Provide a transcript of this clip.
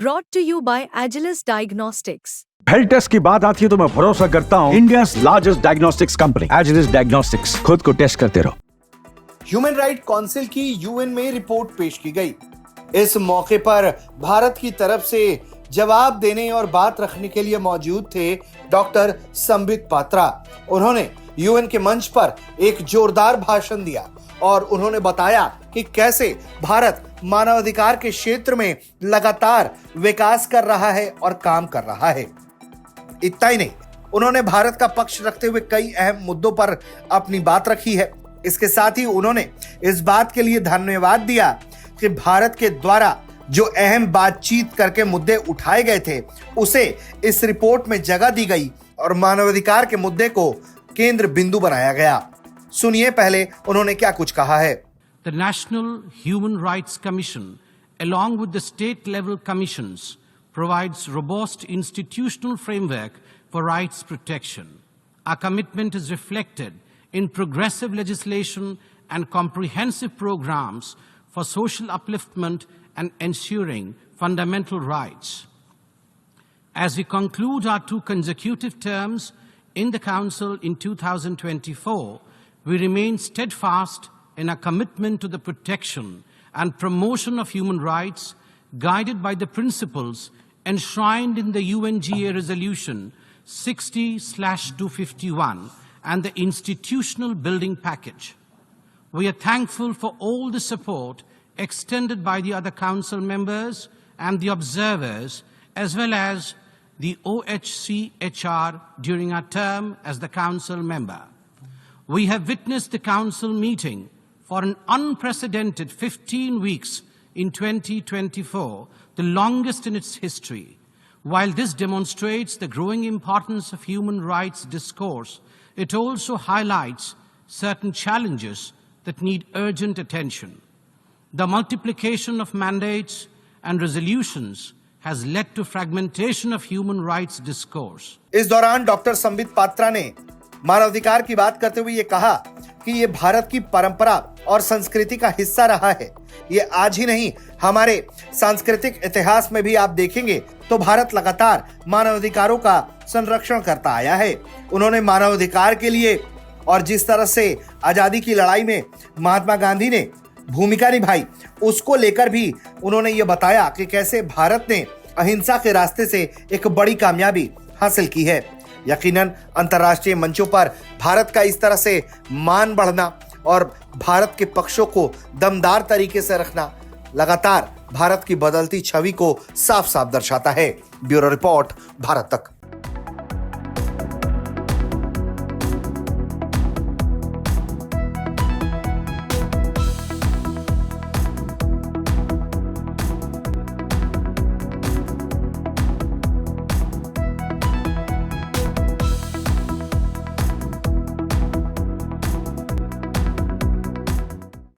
Brought to you by Agilus Diagnostics. Health test की बात आती है तो मैं भरोसा करता हूँ India's largest diagnostics company Agilus Diagnostics. खुद को टेस्ट करते रहो। ह्यूमन राइट काउंसिल की यूएन में रिपोर्ट पेश की गई। इस मौके पर भारत की तरफ से जवाब देने और बात रखने के लिए मौजूद थे डॉक्टर संबित पात्रा। उन्होंने यूएन के मंच पर एक जोरदार भाषण दिया और उन्होंने बताया कि कैसे भारत मानवाधिकार के क्षेत्र में लगातार विकास कर रहा है और काम कर रहा है। इतना ही नहीं, उन्होंने भारत का पक्ष रखते हुए कई अहम मुद्दों पर अपनी बात रखी है। इसके साथ ही उन्होंने इस बात के लिए धन्यवाद दिया कि भारत के द्वारा जो अहम बातचीत करके मुद्दे उठाए गए थे उसे इस रिपोर्ट में जगह दी गई और मानवाधिकार के मुद्दे को केंद्र बिंदु बनाया गया। सुनिए पहले उन्होंने क्या कुछ कहा है। The National Human Rights Commission, along with the state-level commissions, provides robust institutional framework for rights protection. Our commitment is reflected in progressive legislation and comprehensive programs for social upliftment and ensuring fundamental rights. As we conclude our 2 consecutive terms in the Council in 2024, we remain steadfast in our commitment to the protection and promotion of human rights, guided by the principles enshrined in the UNGA Resolution 60/251 and the Institutional Building Package. We are thankful for all the support extended by the other Council members and the observers, as well as the OHCHR during our term as the Council member. We have witnessed the Council meeting for an unprecedented 15 weeks in 2024, the longest in its history. While this demonstrates the growing importance of human rights discourse, it also highlights certain challenges that need urgent attention. The multiplication of mandates and resolutions has led to fragmentation of human rights discourse. इस दौरान doctor Sambit Patra ने मानवाधिकार की बात करते हुए ये कहा कि ये भारत की परंपरा और संस्कृति का हिस्सा रहा है। ये आज ही नहीं, हमारे सांस्कृतिक इतिहास में भी आप देखेंगे तो भारत लगातार मानवाधिकारों का संरक्षण करता आया है। उन्होंने मानवाधिकार के लिए और जिस तरह से आजादी की लड़ाई में महात्मा गांधी ने भूमिका निभाई, उसको लेकर भी उन्होंने ये बताया कि कैसे भारत ने अहिंसा के रास्ते से एक बड़ी कामयाबी हासिल की है। यकीनन अंतर्राष्ट्रीय मंचों पर भारत का इस तरह से मान बढ़ना और भारत के पक्षों को दमदार तरीके से रखना लगातार भारत की बदलती छवि को साफ साफ दर्शाता है। ब्यूरो रिपोर्ट, भारत तक।